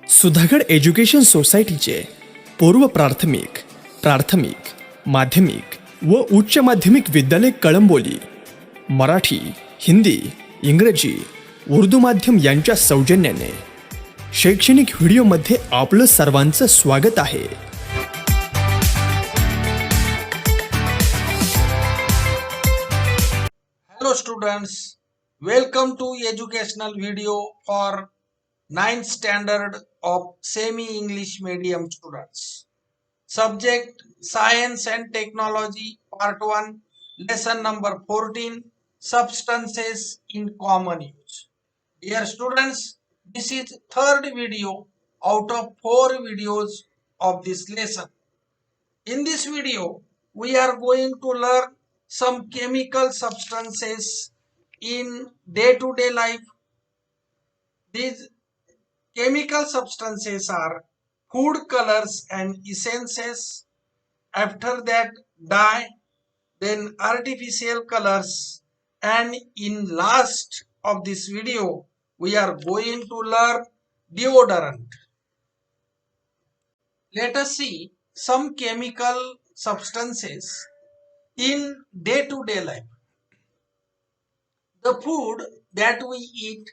Sudhagad education सोसायटीचे पूर्व प्राथमिक, प्राथमिक, माध्यमिक व उच्च माध्यमिक विद्यालय कळंबोली मराठी, हिंदी, इंग्रजी, उर्दू माध्यम यांच्या सौजन्याने शैक्षणिक व्हिडिओमध्ये आपलं सर्वांचं स्वागत आहे. Hello students, welcome to educational video for 9th standard of semi-English medium students. Subject Science and Technology Part 1, Lesson number 14, Substances in Common Use. Dear students, this is third video out of 4 videos of this lesson. In this video, we are going to learn some chemical substances in day-to-day life. These chemical substances are food colors and essences. After that, dye, then artificial colors, and in last of this video, we are going to learn deodorant. Let us see some chemical substances in day-to-day life. The food that we eat,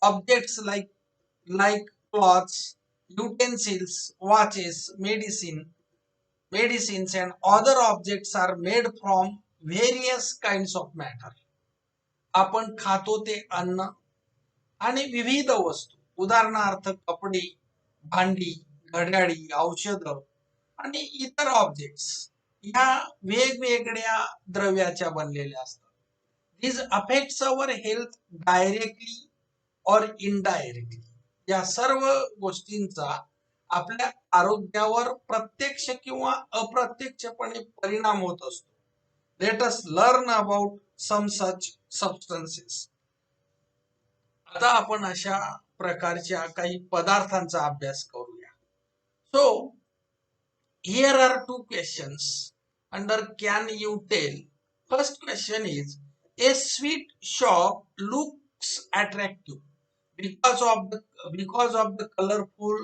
objects like clothes, utensils, watches, medicines and other objects are made from various kinds of matter. आपण खातो ते अन्न आणि विविध वस्तू, उदाहरणार्थ कपडे, भांडी, घड्याळी, औषध आणि इतर ऑब्जेक्ट्स या वेगवेगळ्या द्रव्याच्या बनलेल्या असतात. These affects our health directly or indirectly. या सर्व गोष्टींचा आपल्या आरोग्यावर प्रत्यक्ष किंवा अप्रत्यक्षपणे परिणाम होत असतो. Let us learn about some such substances. आता आपण अशा प्रकारच्या काही पदार्थांचा अभ्यास करूया. So here are two questions under can you tell. First question is, a sweet shop looks attractive because of the colorful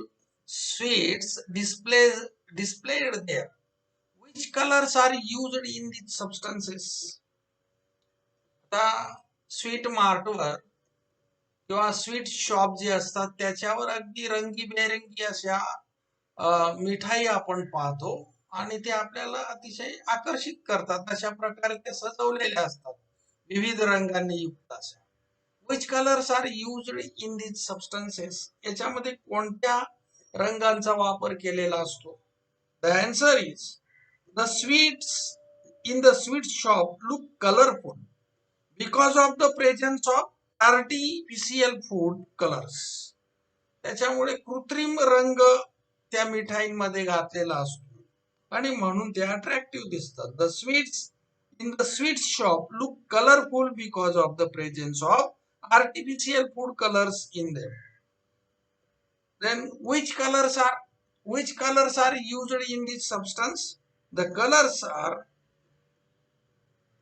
sweets displayed there. Which colors are used in these substances? आता sweet मार्टवर किंवा sweet shop जे असतात त्याच्यावर अगदी रंगीबेरंगी अशा मिठाई आपण पाहतो आणि ते आपल्याला अतिशय आकर्षित करतात. अशा प्रकारे ते सजवलेले असतात विविध रंगांनी युक्त अशा. Which colors are used in these substances? याच्यामध्ये कोणत्या रंगांचा वापर केलेला असतो? The answer is the sweets in the sweet shop look colorful because of the presence of artificial food colors. त्याच्यामुळे कृत्रिम रंग त्या मिठाईंमध्ये घातलेला असतो आणि म्हणून ते अट्रॅक्टिव्ह दिसतात. The sweets in the sweet shop look colorful because of the presence of artificial food colors in them. Then which colors are used in this substance? The colors are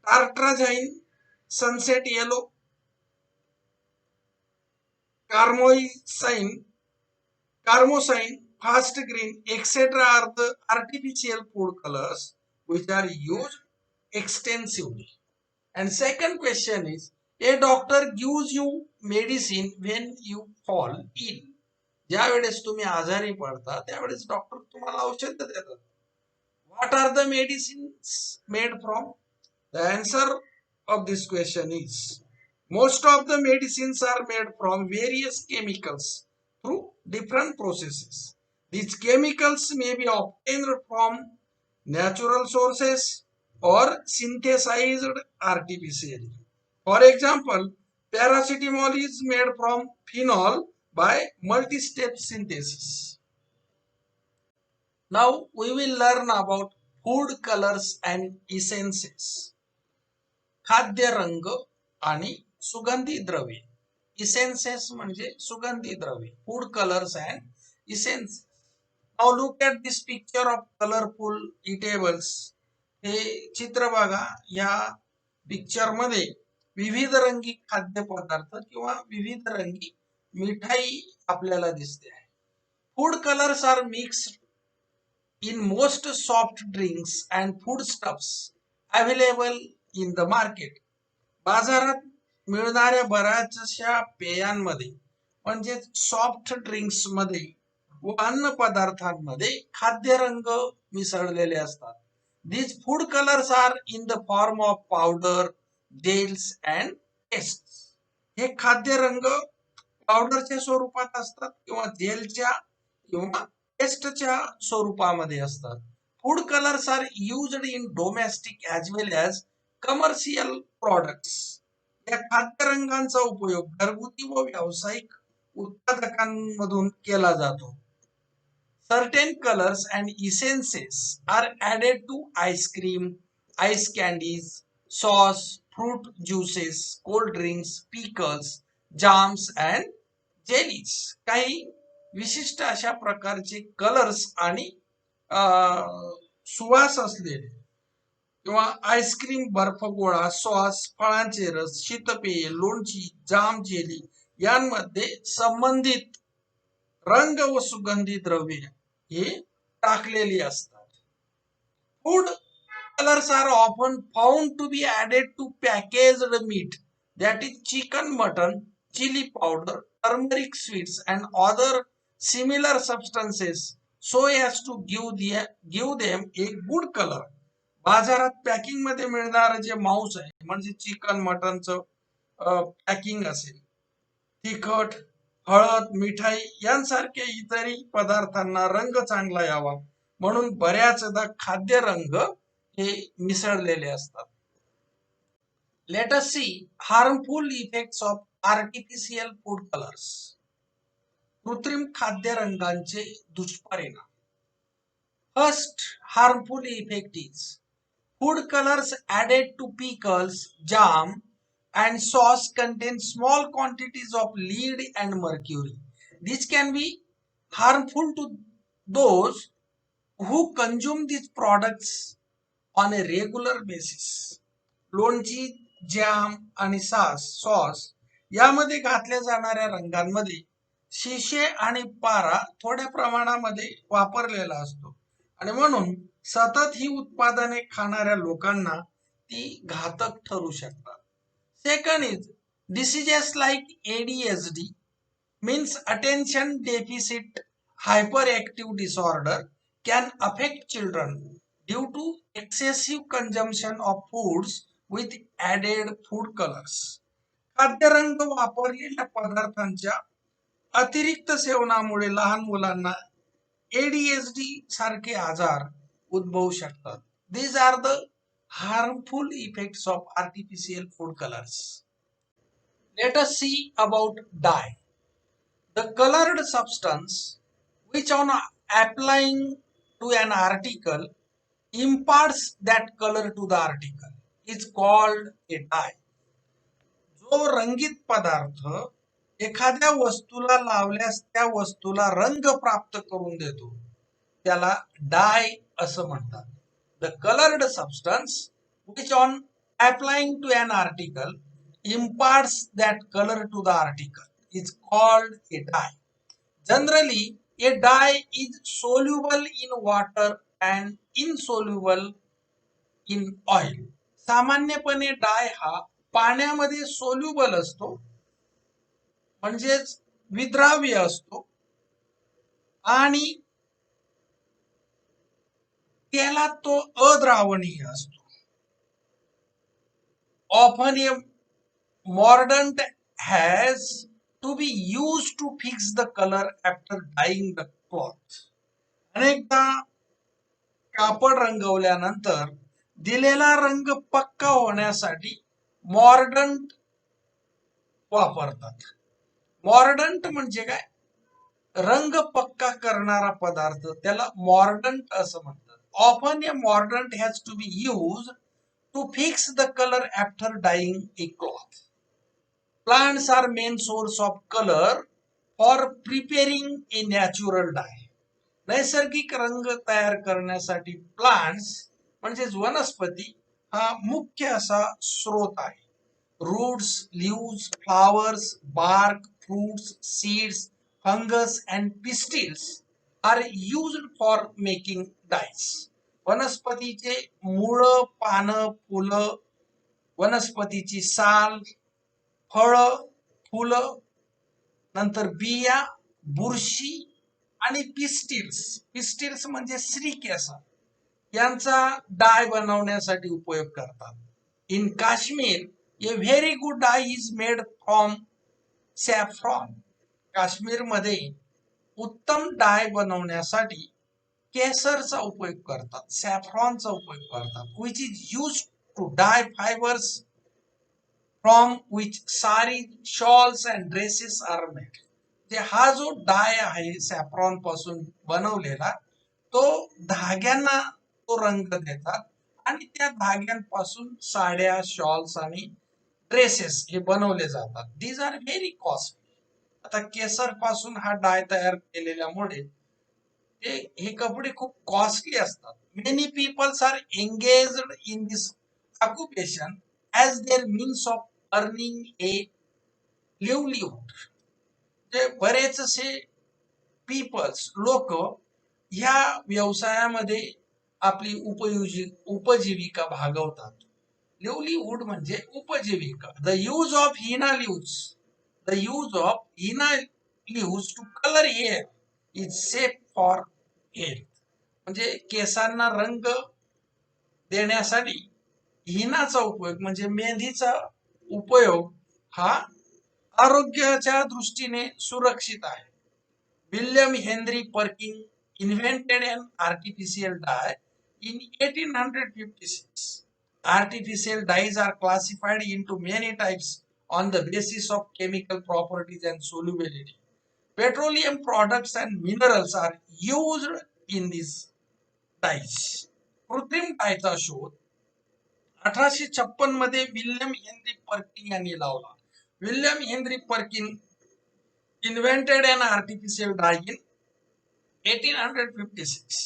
tartrazine, sunset yellow, carmosine, fast green, etc. are the artificial food colors which are used extensively. And second question is, a doctor gives you medicine when you fall ill. ज्या वेळेस तुम्ही आजारी पडता त्यावेळेस doctor तुम्हाला औषध देतात. What are the medicines made from? The answer of this question is, most of the medicines are made from various chemicals through different processes. These chemicals may be obtained from natural sources or synthesized artificially. For example, paracetamol is made from phenol by multi-step synthesis. Now we will learn about food colors and essences. खाद्य रंग आणि सुगंधी द्रव्ये. इसेन्सेस म्हणजे सुगंधी द्रव्ये. Food colours and essences. Now look at this picture of colourful eatables. हे चित्र बघा. या पिक्चर मध्ये विविध रंगी खाद्य पदार्थ किंवा विविध रंगी मिठाई आपल्याला दिसते आहे. Food colors are mixed in most soft drinks and foodstuffs available in the market. बाजारात मिळणाऱ्या बऱ्याचशा पेयांमध्ये म्हणजे सॉफ्ट ड्रिंक्स मध्ये व अन्न पदार्थांमध्ये खाद्य रंग मिसळलेले असतात. These food colors are in the form of powder, gels and pastes. हे खाद्य रंग पावडरच्या स्वरूपात असतात किंवा जेलच्या किंवा पेस्टच्या स्वरूपामध्ये असतात. Food colours are used in domestic as well as commercial products. या खाद्य रंगांचा उपयोग घरगुती व व्यावसायिक उत्पादकांमधून केला जातो. Certain colors and essences are added to ice cream, ice candies, sauce, fruit juices, cold drinks, pickles, jams and jellies. काही विशिष्ट अशा प्रकारचे कलर्स आणि सुवास असलेले किंवा आईस्क्रीम, बर्फ गोळा, सॉस, फळांचे रस, शीतपेय, लोणची, जाम, जेली यांमध्ये संबंधित रंग व सुगंधी द्रव्ये हे टाकलेली असतात. Food colors are often found to be added to packaged meat, that is chicken, mutton, chili powder, turmeric sweets and other similar substances so as to give them a good color. बाजारात packing मध्ये मिळणारं जे मांस आहे म्हणजे chicken मटनचं packing असेल, तिखट, हळद, मिठाई यांसारख्या इतरही पदार्थांना रंग चांगला यावा म्हणून बऱ्याचदा खाद्य रंग हे मिसळलेले असतात. Let us see harmful effects of artificial food colours. कृत्रिम खाद्य रंगांचे दुष्परिणाम. First harmful effect is food colors added to pickles, jam and sauce contain small quantities of lead and mercury. These can be harmful to those who consume these products on a regular basis. लोणची, jam आणि sauce यामध्ये घातल्या जाणाऱ्या रंगांमध्ये शिशे आणि पारा थोड्या प्रमाणामध्ये वापरलेला असतो आणि म्हणून सतत ही उत्पादने खाणाऱ्या लोकांना ती घातक ठरू शकतात. Second is diseases like ADHD means attention deficit hyperactive disorder can affect children due to excessive consumption of foods with added food colors. खाद्यरंग वापरलेल्या पदार्थांच्या अतिरिक्त सेवनामुळे लहान मुलांना ADHD सारखे आजार उद्भवू शकतात. These are the harmful effects of artificial food colors. Let us see about dye. The colored substance which on applying to an article imparts that color to the article is called a dye. जो रंगीत पदार्थ एखाद्या वस्तूला लावल्यास त्या वस्तूला रंग प्राप्त करून देतो त्याला डाय असं म्हणतात. The coloured substance which on applying to an article imparts that color to the article is called a dye. Generally, a dye is soluble in water and insoluble in oil. सामान्यपणे डाय हा पाण्यामध्ये soluble असतो म्हणजेच विद्राव्य असतो आणि त्याला तो अद्रावणीय असतो. Often a mordant has to be used to fix the color after dyeing the cloth. अनेकदा कापड रंगवल्यानंतर दिलेला रंग पक्का होण्यासाठी मॉर्डंट वापरतात. मॉर्डंट म्हणजे काय? रंग पक्का करणारा पदार्थ त्याला मॉर्डंट असं म्हणतात. Often a mordant has to be used to fix the color after dyeing a cloth. Plants are main source of color for preparing a natural dye. नैसर्गिक रंग तयार करण्यासाठी प्लांट्स म्हणजेच वनस्पती हा मुख्य असा स्रोत आहे. Roots, leaves, flowers, bark, fruits, seeds, fungus and pistils are used for making dyes. वनस्पतीचे मूळ, पानं, फुलं, वनस्पतीची साल, फळं, फुलं, नंतर बिया, बुरशी आणि पिस्टिल्स म्हणजे श्रीकेस यांचा डाय बनवण्यासाठी उपयोग करतात. In Kashmir a very good dye is made from saffron. काश्मीरमध्ये उत्तम डाय बनवण्यासाठी केसरचा उपयोग करतात, सॅफ्रॉनचा उपयोग करतात, which is use to dye fibres from which sari, shawls and dresses are made. जे हा जो डाय आहे सॅफ्रॉन पासून बनवलेला, तो धाग्यांना तो रंग देतात आणि त्या धाग्यांपासून साड्या, शॉल्स आणि ड्रेसेस हे बनवले जातात. These are very costly. आता केसर पासून हा डाय तयार केलेल्यामुळे हे कपडे खूप कॉस्टली असतात. Many peoples are engaged in this occupation as their means of earning a livelihood. ते बरेचसे लोक ह्या व्यवसायामध्ये आपली उपजीविका भागवतात. लिव्हलीहूड म्हणजे उपजीविका. The use of henna leaves to colour hair is safe for health. म्हणजे केसांना रंग देण्यासाठी हिनाचा उपयोग म्हणजे मेहंदीचा उपयोग हा आरोग्याच्या दृष्टीने सुरक्षित आहे. William Henry Perkin invented an artificial dye in 1856. Artificial dyes are classified into many types on the basis of chemical properties and solubility. Petroleum products and minerals are used in these dyes. कृत्रिम डायचा शोध 1856 मध्ये William Henry Perkin यांनी लावला. William Henry Perkin invented an artificial dye in 1856.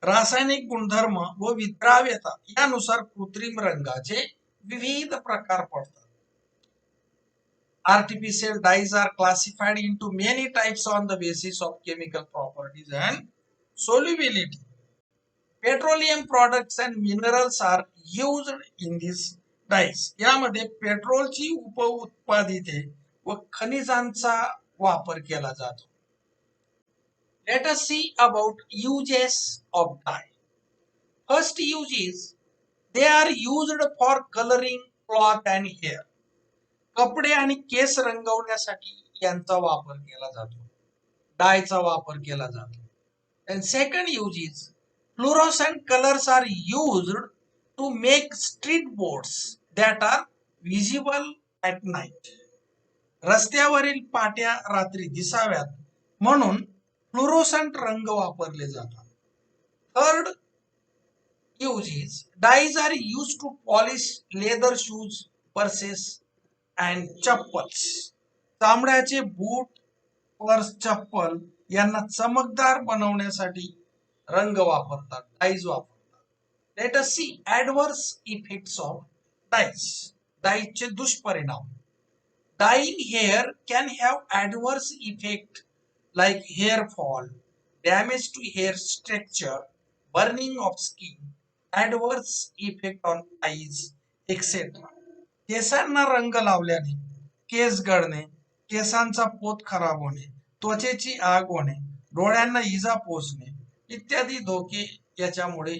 रासायनिक गुणधर्म व विद्राव्यता यानुसार कृत्रिम रंगाचे विविध प्रकार पडतात. Artificial dyes are classified into many types on the basis of chemical properties and solubility. Petroleum products and minerals are used in these dyes. यामध्ये पेट्रोलची उपउत्पादिते व खनिजांचा वापर केला जातो. Let us see about uses of dye. First use is they are used for coloring cloth and hair. कपडे आणि केस रंगवण्यासाठी यांचा वापर केला जातो, डायचा वापर केला जातो. And second use is fluorescent colors are used to make street boards that are visible at night. रस्त्यावरील पाट्या रात्री दिसाव्यात म्हणून फ्लोरोसंट रंग वापरले जातात. Third use is dyes are use to polish leather shoes, purses and chappals. चामड्याचे बूट, पर्स, चप्पल यांना चमकदार बनवण्यासाठी रंग वापरतात, डाईज वापरतात. Let us see adverse effects of dyes. डाईजचे दुष्परिणाम. Dyeing hair can have adverse effect like hair fall, damage to hair structure, burning of skin, adverse effect on eyes, etc. केसांना रंग लावल्याने केस गळणे, केसांचा पोत खराब होणे, त्वचेची आग होणे, डोळ्यांना इजा पोचणे इत्यादी धोके याच्यामुळे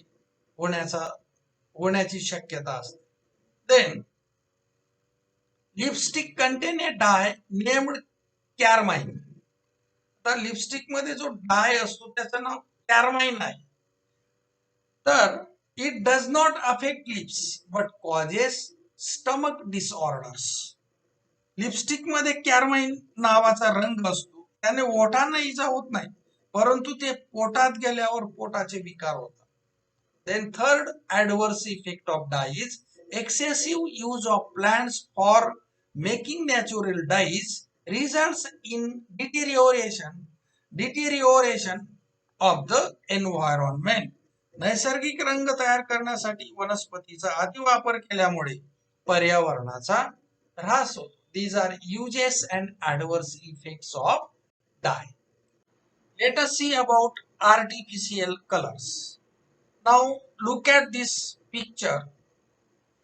होण्याची शक्यता असते. Then lipstick contain a dye named carmine. तर लिपस्टिक मध्ये जो डाय असतो त्याचं नाव कॅरमाइन आहे. तर it does not affect lips but causes stomach disorders. Lipstick मध्ये कॅरमाइन नावाचा रंग असतो, त्याने ओठांना इजा होत नाही, परंतु ते पोटात गेल्यावर पोटाचे विकार होतात. Then third adverse effect of dye is excessive use of plants for making natural dyes results in deterioration of the environment. नैसर्गिक रंग तयार करण्यासाठी वनस्पतीचा अतिवापर केल्यामुळे पर्यावरणाचा ऱ्हास होतो. These are uses and adverse effects of dye. Let us see about artificial colors. Now look at this picture.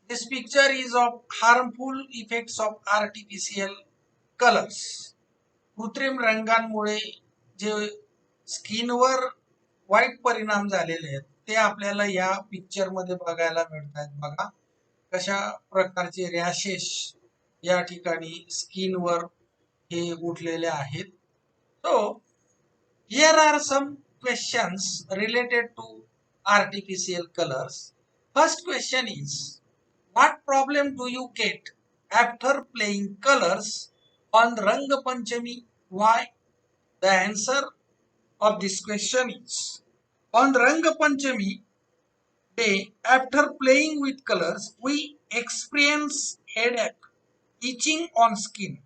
This picture is of harmful effects of artificial colors. कृत्रिम रंगांमुळे जे स्किनवर वाईट परिणाम झालेले आहेत ते आपल्याला या पिक्चर मध्ये बघायला मिळत आहेत. बघा कशा प्रकारचे रॅशेस या ठिकाणी स्किनवर हे उठलेले आहेत. So here are some questions related to artificial colors. First question is, what problem do you get after playing colors on Rang Panchami? Why? The answer of this question is, on Rang Panchami day, after playing with colors, we experience headache, itching on skin,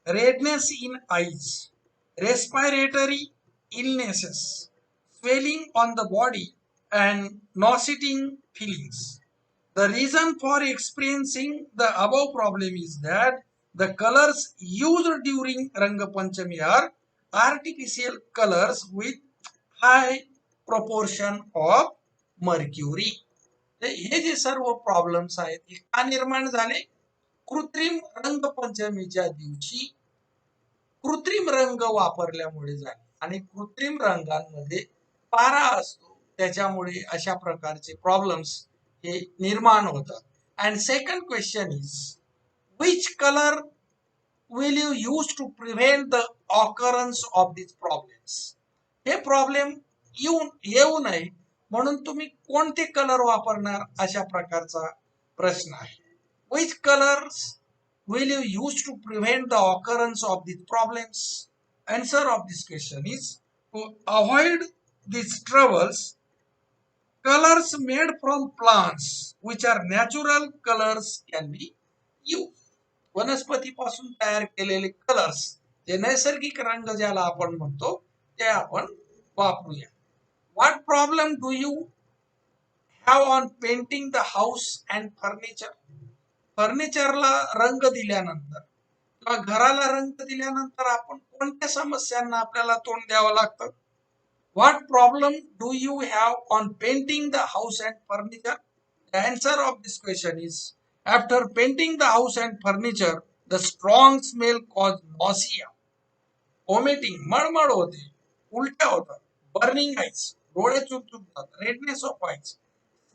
redness in eyes, respiratory illnesses, swelling on the body, and nauseating feelings. The reason for experiencing the above problem is that the colors used during Ranga Panchami are artificial colors with high proportion of mercury. हे जे सर्व problems आहेत हे का निर्माण झाले? कृत्रिम रंगपंचमीच्या दिवशी कृत्रिम रंग वापरल्यामुळे झाले आणि कृत्रिम रंगांमध्ये पारा असतो त्याच्यामुळे अशा प्रकारचे प्रॉब्लेम्स हे निर्माण होतात. And second question is, which colour will you use to prevent the occurrence of this problems? हे प्रॉब्लेम येऊ नये म्हणून तुम्ही कोणते कलर वापरणार अशा प्रकारचा प्रश्न आहे. Which colours will you use to prevent the occurrence of these problems? Answer of this question is, to avoid these troubles, colors made from plants which are natural colors can be used. वनस्पतीपासून तयार केलेले colours जे नैसर्गिक रंग ज्याला आपण म्हणतो ते आपण वापरूया. What problem do you have on painting the house and furniture? फर्निचरला रंग दिल्यानंतर किंवा घराला रंग दिल्यानंतर आपण कोणत्या समस्यांना आपल्याला तोंड द्यावं लागतं? What problem do you have on painting the house and furniture? The answer of this question is, after painting the house and furniture, the strong smell cause nausea, vomiting, मळमळ होते, उलट्या होतात, burning eyes, डोळे चुकचुकतात, redness of eyes,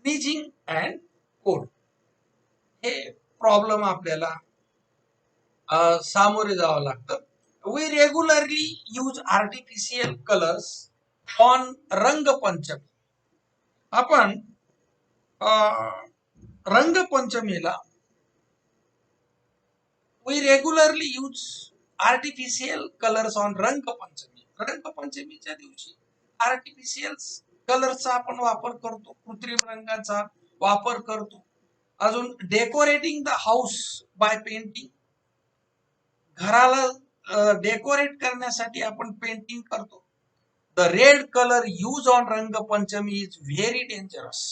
sneezing and cold. हे problem आपल्याला सामोरे जावं लागतं. We regularly use artificial colours on Rangpanchami. आपण रंगपंचमीला we regularly use artificial colours on Rangpanchami. रंगपंचमीच्या दिवशी आर्टिफिशियल कलरचा आपण वापर करतो, कृत्रिम रंगाचा वापर करतो. अजून decorating the house by painting, घराला डेकोरेट करण्यासाठी आपण पेंटिंग करतो. The red colour use on Rangpanchami is very dangerous.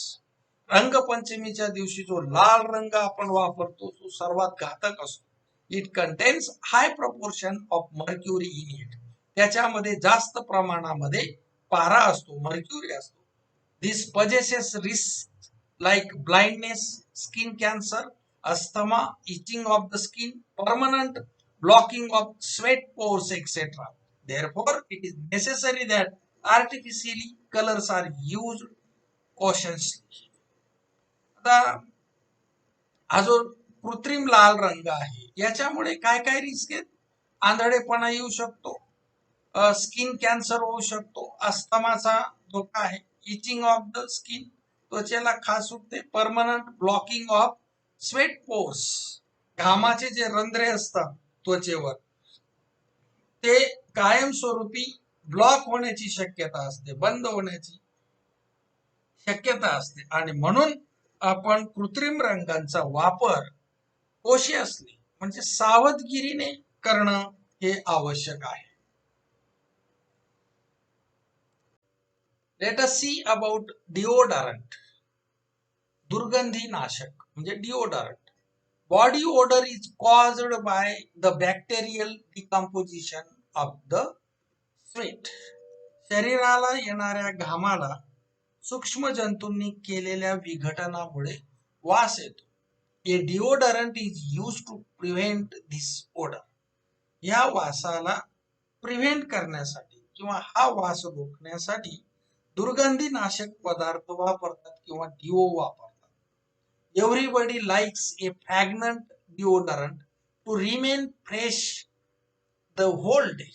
रंगपंचमीच्या दिवशी जो लाल रंग आपण वापरतो तो सर्वात घातक असतो. It contains high proportion of mercury in it. त्याच्यामध्ये जास्त प्रमाणामध्ये पारा असतो, मर्क्युरी असतो. This possesses risk like blindness, skin cancer, asthma, itching of the skin, permanent blocking of sweat pores, etc. Therefore, it is necessary that artificially colors are used cautiously. आता हा जो कृत्रिम लाल रंग आहे याच्यामुळे काय काय रिस्क आहेत? आंधळेपणा येऊ शकतो, स्किन कॅन्सर होऊ शकतो, अस्थमाचा धोका आहे, इचिंग ऑफ द स्किन, त्वचेला खाज सुटते, permanent blocking of sweat pores, घामाचे जे रंध्रे असतात त्वचेवर ते कायमस्वरूपी ब्लॉक होण्याची शक्यता असते, बंद होण्याची शक्यता असते. आणि म्हणून आपण कृत्रिम रंगांचा वापर कॉशियसली म्हणजे सावधगिरीने करणं हे आवश्यक आहे. Let us see about deodorant. दुर्गंधी नाशक म्हणजे deodorant. Body odour is caused by the bacterial decomposition of the sweat. शरीराला येणाऱ्या घामाला सूक्ष्म जंतूंनी केलेल्या विघटनामुळे वास येतो. A deodorant is use to prevent this odour. या वासाला प्रिव्हेंट करण्यासाठी किंवा हा वास रोखण्यासाठी दुर्गंधी नाशक पदार्थ वापरतात किंवा डिओ वापरतात. Everybody likes a fragrant deodorant to remain fresh the whole day.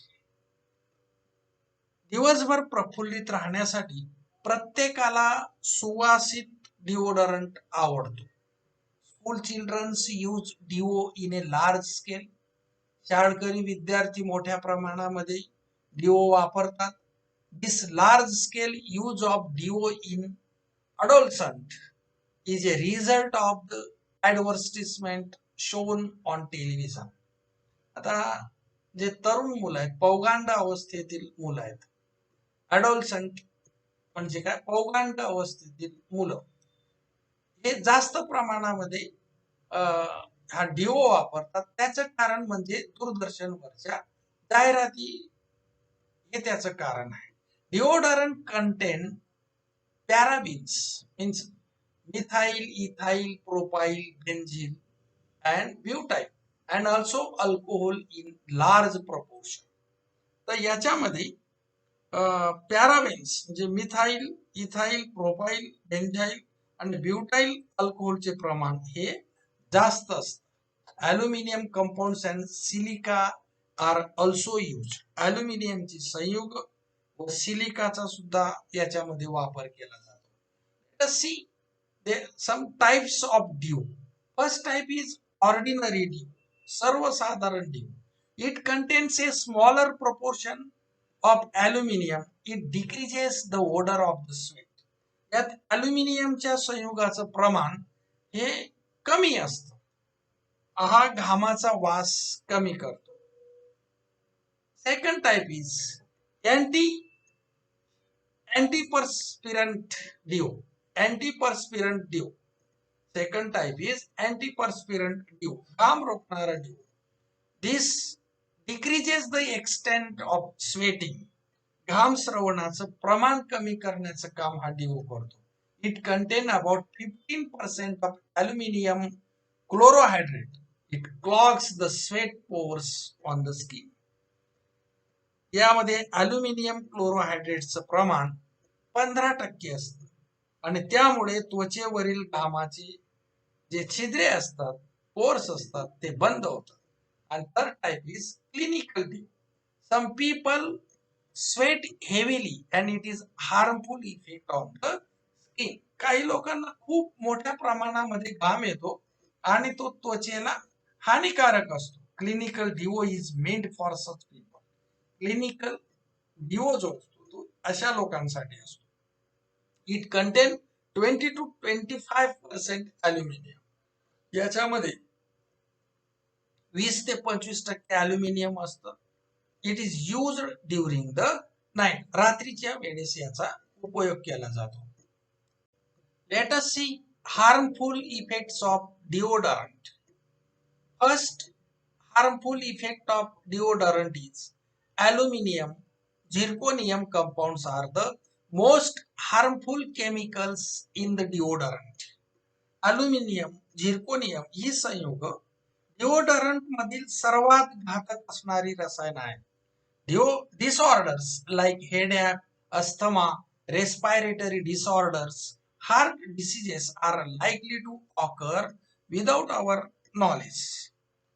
दिवसभर प्रफुल्लित राहण्यासाठी प्रत्येकाला सुवासित डिओडरंट आवडतो. School childrens use deo in a large scale. शाळकरी विद्यार्थी मोठ्या प्रमाणामध्ये डिओ वापरतात. This large scale use of deo in adolescent is a result of the advertisement shown on television. आता जे तरुण मुलं आहेत, पौगंड अवस्थेतील मुलं आहेत, अडोलसंट म्हणजे काय, पौगंड अवस्थेतील मुलं हे जास्त प्रमाणामध्ये हा डिओ वापरतात. त्याचं कारण म्हणजे दूरदर्शनवरच्या जाहिराती हे त्याचं कारण आहे. Deodorant content parabens means methyl, ethyl, propyl, benzene and butyl and also alcohol in large proportion. तर याच्यामध्ये पॅराबेन्स म्हणजे मिथाइल, इथाइल, प्रोपाइल, बेंझाइल आणि ब्युटाइल अल्कोहोलचे प्रमाण हे जास्त असतं. Aluminium compounds and silica are also use. ॲल्युमिनियमची संयुग व सिलिकाचा सुद्धा याच्यामध्ये वापर केला जातो. Let us see some types of dew. First type is ordinary dew, सर्वसाधारण dew. It contains a smaller proportion of aluminium. It decreases the odor of the sweat. यात ॲल्युमिनियमच्या संयुगाचं प्रमाण हे कमी असतं. हा घामाचा वास कमी करतो. Second type is antiperspirant dew. Antiperspirant dew. Second type is antiperspirant dew. घाम रोखणारा dew. This decreases the extent of sweating. घाम स्रवणाचं प्रमाण कमी करण्याचं काम हा डिओ करतो. It contains about 15% of aluminium chlorohydrate. It clogs the sweat pores on the skin. यामध्ये aluminium क्लोरोहायड्रेटचं प्रमाण 15% असतं आणि त्यामुळे त्वचेवरील घामाचे जे छिद्रे असतात, पोर्स असतात, ते बंद होतात. आणि third type is clinical deo. Some people sweat heavily and it is harmful effect on the skin. काही लोकांना खूप मोठ्या प्रमाणामध्ये घाम येतो आणि तो त्वचेला हानिकारक असतो. Clinical deo is made for such people. Clinical deo जो असतो तो अशा लोकांसाठी असतो. It contain 20 to 25% aluminium. याच्यामध्ये 20 ते 25% ॲल्युमिनियम असतं. It is used during the night. रात्रीच्या वेळेस याचा उपयोग केला जातो. Let us see harmful effects of deodorant. First harmful effect of deodorant is aluminum, zirconium compounds are the most harmful chemicals in the deodorant. Aluminum, zirconium ही संयुग deodorant मधील सर्वात घातक असणारी रसायन आहेत. Disorders like headache, asthma, respiratory disorders, heart diseases are likely to occur without our knowledge.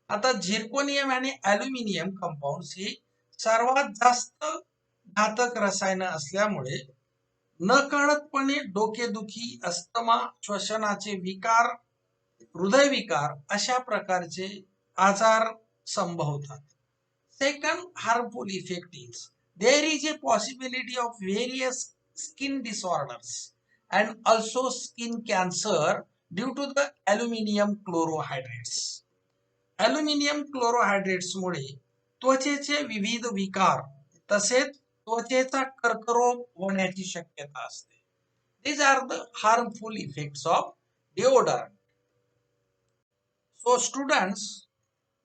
आता zirconium आणि aluminium compounds ही सर्वात जास्त घातक रसायनं असल्यामुळे नकळतपणे डोकेदुखी, अस्थमा, श्वसनाचे विकार, हृदयविकार अशा प्रकारचे आजार संभवतात. Second harmful effect is there is a possibility of various skin disorders and also skin cancer due to the aluminium chlorohydrates. Aluminium क्लोरोहायड्रेट्समुळे त्वचेचे विविध विकार तसेच त्वचेचा कर्करोग होण्याची शक्यता असते. These are the harmful effects of deodorant. So students,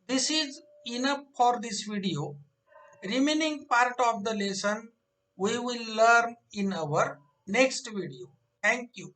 this is enough for this video. Remaining part of the lesson we will learn in our next video. Thank you.